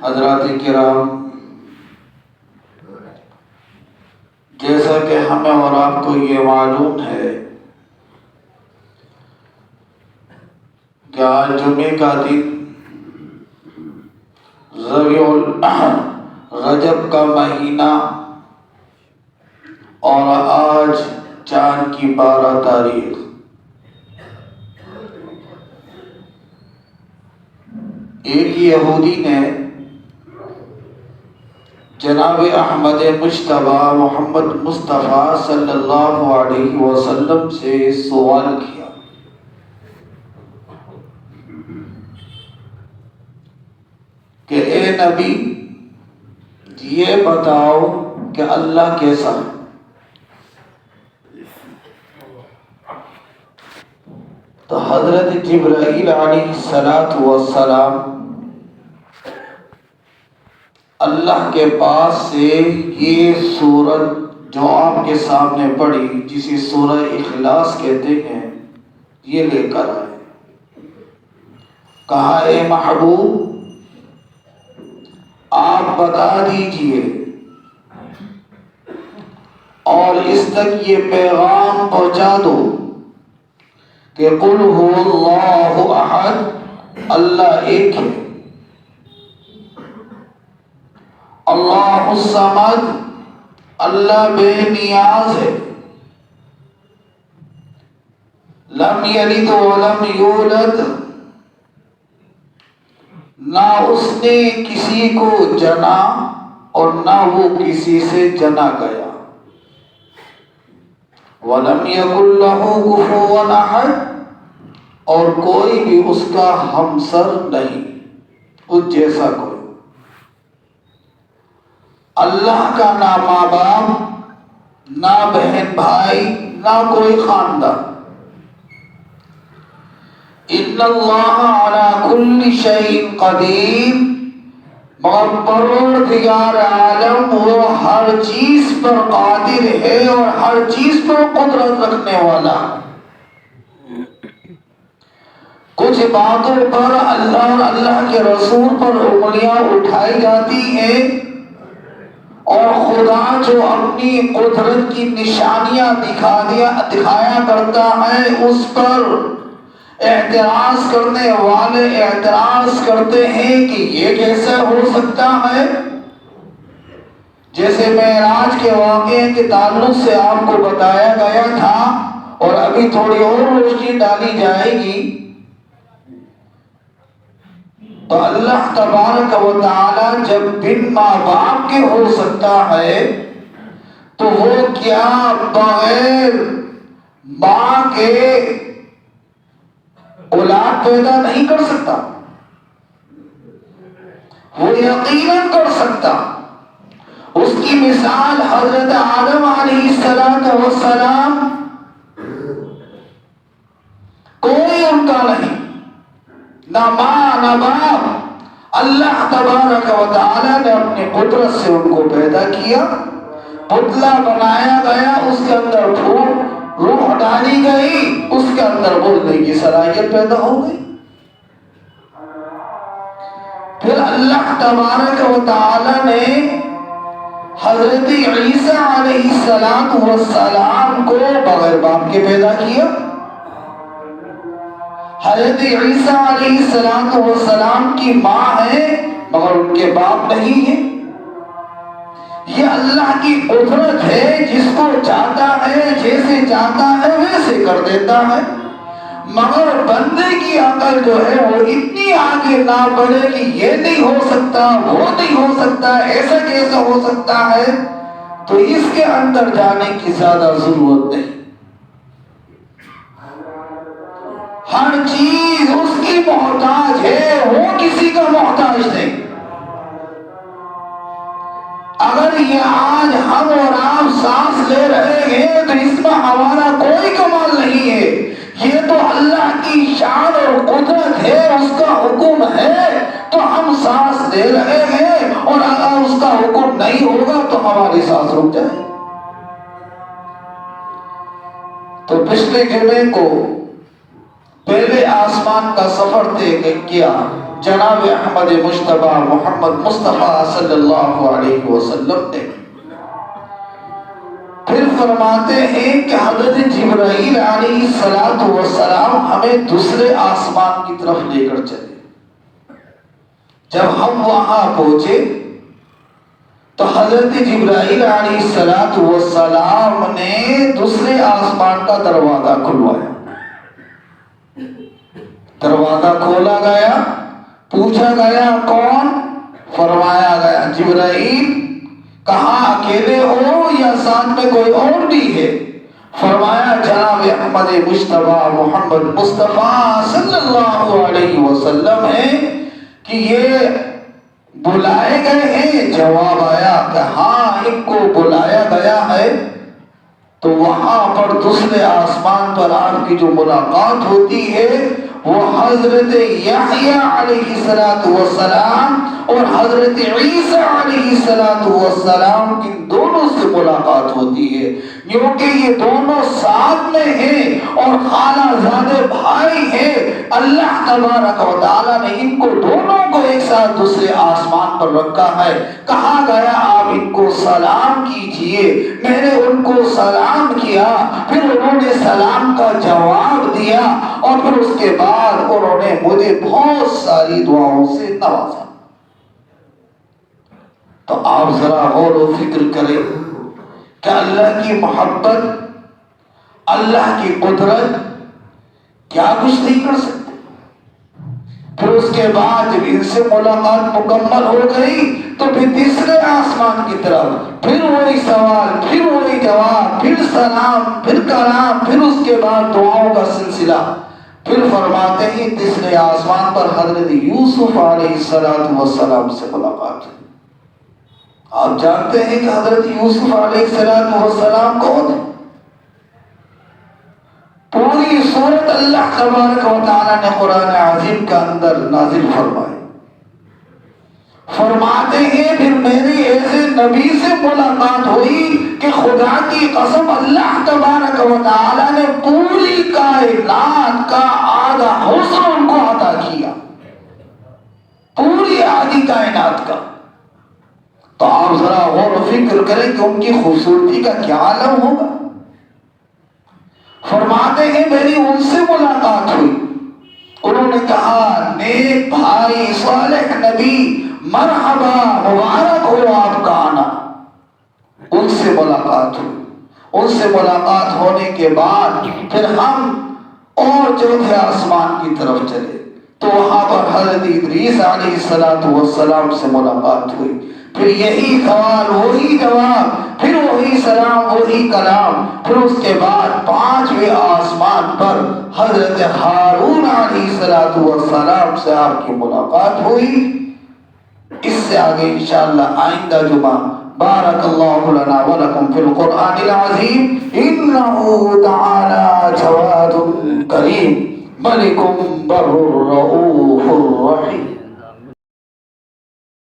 حضرات کرام، جیسا کہ ہمیں اور آپ کو یہ معلوم ہے کہ آج جمعے کا دن رجب کا مہینہ اور آج چاند کی 12 تاریخ۔ ایک یہودی نے جناب احمد مجتبی محمد مصطفیٰ صلی اللہ علیہ وسلم سے سوال کیا کہ اے نبی، یہ بتاؤ کہ اللہ کیسا ہے؟ تو حضرت جبرائیل علیہ السلام اللہ کے پاس سے یہ سورت جو آپ کے سامنے پڑھی، جسے سورہ اخلاص کہتے ہیں، یہ لے کر آئے۔ کہا اے محبوب، آپ بتا دیجئے اور اس تک یہ پیغام پہنچا دو کہ قل هو اللہ احد، اللہ ایک ہے، اللہ الصمد، اللہ بے نیاز ہے، لم یلد ولم یولد، نہ اس نے کسی کو جنا اور نہ وہ کسی سے جنا گیا، ولم یکن لہ کفوا احد، اور کوئی بھی اس کا ہمسر نہیں، اس جیسا کوئی۔ اللہ کا نہ ماں باپ، نہ بہن بھائی، نہ کوئی خاندان۔ ان اللہ علی کل شیء قدیر، مگر پروردگار عالم وہ ہر چیز پر قادر ہے اور ہر چیز پر قدرت رکھنے والا۔ کچھ باتوں پر اللہ اور اللہ کے رسول پر انگلیاں اٹھائی جاتی ہیں، اور خدا جو اپنی قدرت کی نشانیاں دکھایا کرتا ہے، اس پر اعتراض کرنے والے اعتراض کرتے ہیں کہ یہ کیسے ہو سکتا ہے۔ جیسے معراج کے واقعے کے تعلق سے آپ کو بتایا گیا تھا، اور ابھی تھوڑی اور روشنی ڈالی جائے گی، تو اللہ تبارک و تعالی جب بن ماں باپ کے ہو سکتا ہے، تو وہ کیا بغیر ماں کے اولاد پیدا نہیں کر سکتا؟ وہ یقیناً کر سکتا۔ اس کی مثال حضرت آدم علیہ السلام، کوئی ان کا نہیں، نہ ماں نہ باپ، اللہ تبارک و تعالی نے اپنی قدرت سے ان کو پیدا کیا، پتلا بنایا گیا، اس کے اندر روح ڈالی گئی، اس کے اندر بولنے کی صلاحیت پیدا ہو گئی۔ پھر اللہ تبارک و تعالی نے حضرت عیسیٰ علیہ السلام کو بغیر باپ کے پیدا کیا۔ حضرت عیسیٰ علیہ السلام کی ماں ہے مگر ان کے باپ نہیں ہے۔ یہ اللہ کی قدرت ہے، جس کو چاہتا ہے جیسے چاہتا ہے ویسے کر دیتا ہے، مگر بندے کی عقل جو ہے وہ اتنی آگے نہ بڑھے کہ یہ نہیں ہو سکتا، وہ نہیں ہو سکتا، ایسا کیسا ہو سکتا ہے، تو اس کے اندر جانے کی زیادہ ضرورت نہیں۔ ہر چیز اس کی محتاج ہے، وہ کسی کا محتاج نہیں۔ اگر یہ آج ہم اور آپ سانس لے رہے ہیں تو اس میں ہمارا کوئی کمال نہیں ہے، یہ تو اللہ کی شان اور قدرت ہے، اس کا حکم ہے تو ہم سانس لے رہے ہیں، اور اگر اس کا حکم نہیں ہوگا تو ہماری سانس رک جائے۔ تو پچھلے جمعے کو پہلے آسمان کا سفر طے کیا جناب احمد مجتبی محمد مصطفیٰ صلی اللہ علیہ وسلم نے. پھر فرماتے ہیں کہ حضرت جبرائیل علیہ السلام ہمیں دوسرے آسمان کی طرف لے کر چلے. جب ہم وہاں پہنچے تو حضرت جبرائیل علیہ السلام نے دوسرے آسمان کا دروازہ کھلوایا. دروازہ کھولا گیا، پوچھا گیا کون؟ فرمایا گیا جبرائیل. کہاں اکیلے ہو یا ساتھ میں کوئی اور بھی ہے؟ فرمایا جناب احمد مجتبی محمد مصطفیٰ صلی اللہ علیہ وسلم ہے کہ یہ بلائے گئے ہیں. جواب آیا کہ ہاں ان کو بلایا گیا ہے. تو وہاں پر دوسرے آسمان پر آپ کی جو ملاقات ہوتی ہے وہ حضرت یحییٰ علیہ السلام اور حضرت عیسیٰ علیہ السلام کی دونوں سے ملاقات ہوتی ہے، کیونکہ یہ دونوں ساتھ میں ہیں اور خالہ زادے بھائی ہیں. اللہ تبارک و تعالیٰ نے ان کو دونوں کو ایک ساتھ دوسرے آسمان پر رکھا ہے. کہا گیا آپ ان کو سلام کیجئے. میں نے ان کو سلام کیا، پھر انہوں نے سلام کا جواب دیا اور پھر اس کے بعد انہوں نے مجھے بہت ساری دعاؤں سے نوازا. تو آپ ذرا غور و فکر کریں کہ اللہ کی محبت، اللہ کی قدرت کیا کچھ نہیں کر سکتے. پھر اس کے بعد جب ان سے ملاقات مکمل ہو گئی تو پھر تیسرے آسمان کی طرف پھر وہی سوال، پھر وہی جواب، پھر سلام، پھر کلام، پھر اس کے بعد دعاؤں کا سلسلہ. پھر فرماتے ہیں تیسرے آسمان پر حضرت یوسف علیہ السلام سے ملاقات ہوئی. آپ جانتے ہیں کہ حضرت یوسف علیہ السلام کون ہے؟ پوری سورت اللہ تبارک و تعالیٰ نے قرآن عظیم کا اندر نازل فرمائی. فرماتے ہیں پھر میری ایسے نبی سے ملاقات ہوئی کہ خدا کی قسم اللہ تبارک و تعالیٰ نے پوری کائنات کا آدھا حسن ان کو عطا کیا، پوری آدھی کائنات کا. تو آپ ذرا غور و فکر کریں کہ ان کی خوبصورتی کا کیا عالم ہوگا. فرماتے ہیں میری ان سے ملاقات ہوئی، انہوں نے کہا نیک بھائی صالح نبی مرحبا، مبارک ہو آپ کا آنا. ان سے ملاقات ہوئی. ان سے ملاقات ہونے کے بعد پھر ہم اور چوتھے آسمان کی طرف چلے تو وہاں پر حضرت ادریس علیہ السلام سے ملاقات ہوئی. پھر یہی سوال، وہی جواب، پھر وہی سلام، وہی کلام. پھر اس کے بعد پانچویں آسمان پر حضرت ہارون علیہ السلام سے آپ کی ملاقات ہوئی. اس سے آگے انشاءاللہ آئندہ جمعہ بارک اللہ لنا ولکم فی القرآن العظیم انہ تعالی جواد کریم ملک بر رؤوف الرحیم.